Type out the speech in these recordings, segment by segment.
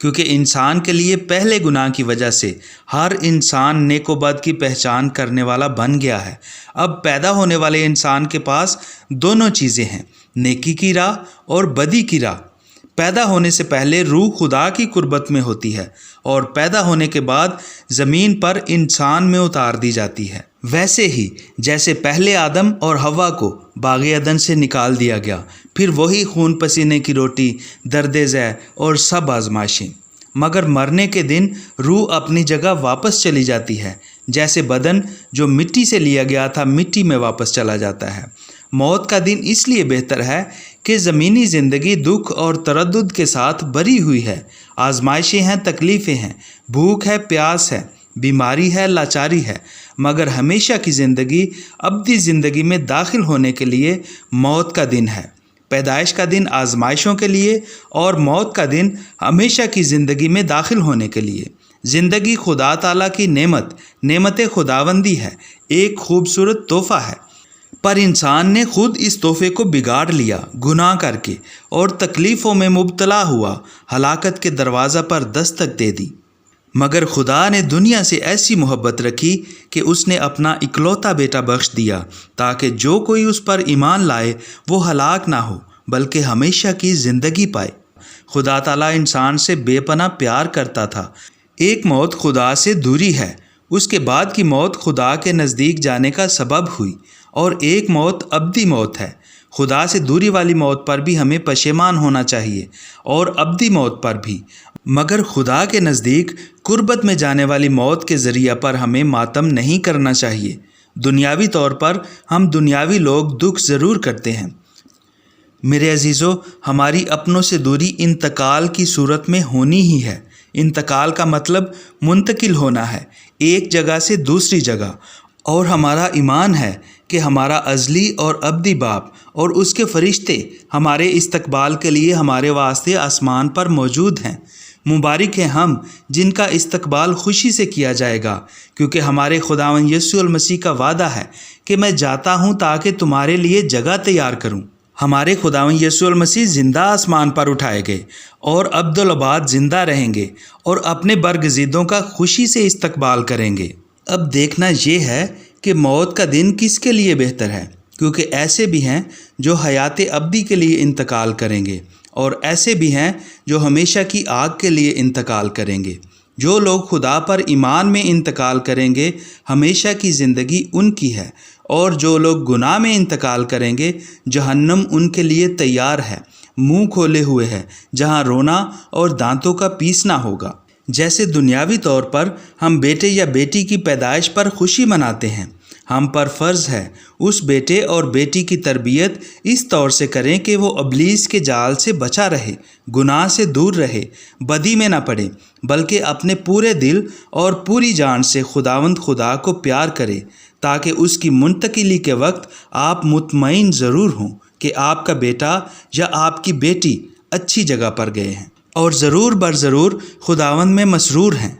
کیونکہ انسان کے لیے پہلے گناہ کی وجہ سے ہر انسان نیک و بد کی پہچان کرنے والا بن گیا ہے۔ اب پیدا ہونے والے انسان کے پاس دونوں چیزیں ہیں، نیکی کی راہ اور بدی کی راہ۔ پیدا ہونے سے پہلے روح خدا کی قربت میں ہوتی ہے اور پیدا ہونے کے بعد زمین پر انسان میں اتار دی جاتی ہے۔ ویسے ہی جیسے پہلے آدم اور حوا کو باغ عدن سے نکال دیا گیا، پھر وہی خون پسینے کی روٹی، درد ذہ اور سب آزمائشیں، مگر مرنے کے دن روح اپنی جگہ واپس چلی جاتی ہے، جیسے بدن جو مٹی سے لیا گیا تھا مٹی میں واپس چلا جاتا ہے۔ موت کا دن اس لیے بہتر ہے کہ زمینی زندگی دکھ اور تردد کے ساتھ بھری ہوئی ہے۔ آزمائشیں ہیں، تکلیفیں ہیں، بھوک ہے، پیاس ہے، بیماری ہے، لاچاری ہے، مگر ہمیشہ کی زندگی، ابدی زندگی میں داخل ہونے کے لیے موت کا دن ہے۔ پیدائش کا دن آزمائشوں کے لیے اور موت کا دن ہمیشہ کی زندگی میں داخل ہونے کے لیے۔ زندگی خدا تعالیٰ کی نعمت خداوندی ہے، ایک خوبصورت تحفہ ہے، پر انسان نے خود اس تحفے کو بگاڑ لیا، گناہ کر کے، اور تکلیفوں میں مبتلا ہوا، ہلاکت کے دروازہ پر دستک دے دی۔ مگر خدا نے دنیا سے ایسی محبت رکھی کہ اس نے اپنا اکلوتا بیٹا بخش دیا، تاکہ جو کوئی اس پر ایمان لائے وہ ہلاک نہ ہو بلکہ ہمیشہ کی زندگی پائے۔ خدا تعالیٰ انسان سے بے پناہ پیار کرتا تھا۔ ایک موت خدا سے دوری ہے، اس کے بعد کی موت خدا کے نزدیک جانے کا سبب ہوئی، اور ایک موت ابدی موت ہے۔ خدا سے دوری والی موت پر بھی ہمیں پشیمان ہونا چاہیے اور ابدی موت پر بھی، مگر خدا کے نزدیک قربت میں جانے والی موت کے ذریعہ پر ہمیں ماتم نہیں کرنا چاہیے۔ دنیاوی طور پر ہم دنیاوی لوگ دکھ ضرور کرتے ہیں۔ میرے عزیزو، ہماری اپنوں سے دوری انتقال کی صورت میں ہونی ہی ہے۔ انتقال کا مطلب منتقل ہونا ہے، ایک جگہ سے دوسری جگہ، اور ہمارا ایمان ہے کہ ہمارا ازلی اور ابدی باپ اور اس کے فرشتے ہمارے استقبال کے لیے ہمارے واسطے آسمان پر موجود ہیں۔ مبارک ہیں ہم جن کا استقبال خوشی سے کیا جائے گا، کیونکہ ہمارے خداوند یسوع المسیح کا وعدہ ہے کہ میں جاتا ہوں تاکہ تمہارے لیے جگہ تیار کروں۔ ہمارے خداوند یسوع المسیح زندہ آسمان پر اٹھائے گئے اور ابدالآباد زندہ رہیں گے اور اپنے برگزیدوں کا خوشی سے استقبال کریں گے۔ اب دیکھنا یہ ہے کہ موت کا دن کس کے لیے بہتر ہے، کیونکہ ایسے بھی ہیں جو حیات ابدی کے لیے انتقال کریں گے اور ایسے بھی ہیں جو ہمیشہ کی آگ کے لیے انتقال کریں گے۔ جو لوگ خدا پر ایمان میں انتقال کریں گے ہمیشہ کی زندگی ان کی ہے، اور جو لوگ گناہ میں انتقال کریں گے جہنم ان کے لیے تیار ہے، منہ کھولے ہوئے ہے، جہاں رونا اور دانتوں کا پیسنا ہوگا۔ جیسے دنیاوی طور پر ہم بیٹے یا بیٹی کی پیدائش پر خوشی مناتے ہیں، ہم پر فرض ہے اس بیٹے اور بیٹی کی تربیت اس طور سے کریں کہ وہ ابلیس کے جال سے بچا رہے، گناہ سے دور رہے، بدی میں نہ پڑے، بلکہ اپنے پورے دل اور پوری جان سے خداوند خدا کو پیار کرے، تاکہ اس کی منتقلی کے وقت آپ مطمئن ضرور ہوں کہ آپ کا بیٹا یا آپ کی بیٹی اچھی جگہ پر گئے ہیں اور ضرور برضرور خداوند میں مسرور ہیں۔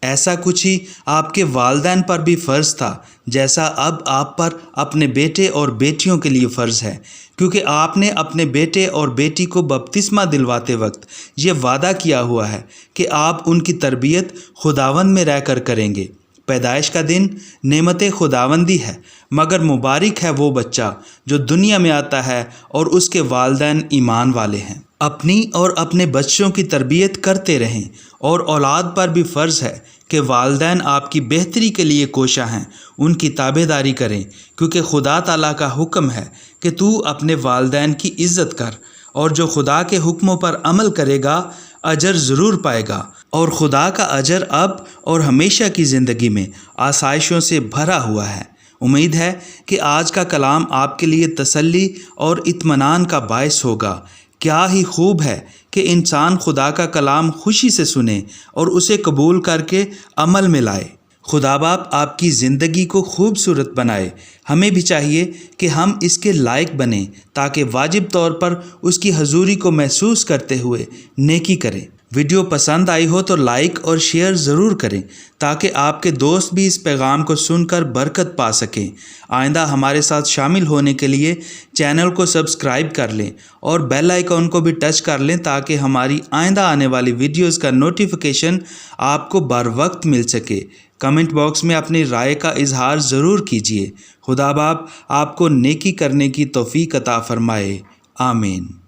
ایسا کچھ ہی آپ کے والدین پر بھی فرض تھا، جیسا اب آپ پر اپنے بیٹے اور بیٹیوں کے لیے فرض ہے، کیونکہ آپ نے اپنے بیٹے اور بیٹی کو بپتسمہ دلواتے وقت یہ وعدہ کیا ہوا ہے کہ آپ ان کی تربیت خداوند میں رہ کر کریں گے۔ پیدائش کا دن نعمت خداوندی ہے، مگر مبارک ہے وہ بچہ جو دنیا میں آتا ہے اور اس کے والدین ایمان والے ہیں۔ اپنی اور اپنے بچوں کی تربیت کرتے رہیں، اور اولاد پر بھی فرض ہے کہ والدین آپ کی بہتری کے لیے کوشاں ہیں، ان کی تابعداری کریں، کیونکہ خدا تعالیٰ کا حکم ہے کہ تو اپنے والدین کی عزت کر، اور جو خدا کے حکموں پر عمل کرے گا اجر ضرور پائے گا، اور خدا کا اجر اب اور ہمیشہ کی زندگی میں آسائشوں سے بھرا ہوا ہے۔ امید ہے کہ آج کا کلام آپ کے لیے تسلی اور اطمینان کا باعث ہوگا۔ کیا ہی خوب ہے کہ انسان خدا کا کلام خوشی سے سنے اور اسے قبول کر کے عمل میں لائے۔ خدا باپ آپ کی زندگی کو خوبصورت بنائے۔ ہمیں بھی چاہیے کہ ہم اس کے لائق بنیں، تاکہ واجب طور پر اس کی حضوری کو محسوس کرتے ہوئے نیکی کریں۔ ویڈیو پسند آئی ہو تو لائک اور شیئر ضرور کریں تاکہ آپ کے دوست بھی اس پیغام کو سن کر برکت پا سکیں۔ آئندہ ہمارے ساتھ شامل ہونے کے لیے چینل کو سبسکرائب کر لیں اور بیل آئیکن کو بھی ٹچ کر لیں تاکہ ہماری آئندہ آنے والی ویڈیوز کا نوٹیفیکیشن آپ کو بر وقت مل سکے۔ کمنٹ باکس میں اپنی رائے کا اظہار ضرور کیجیے۔ خدا باپ آپ کو نیکی کرنے کی توفیق عطا فرمائے۔ آمین۔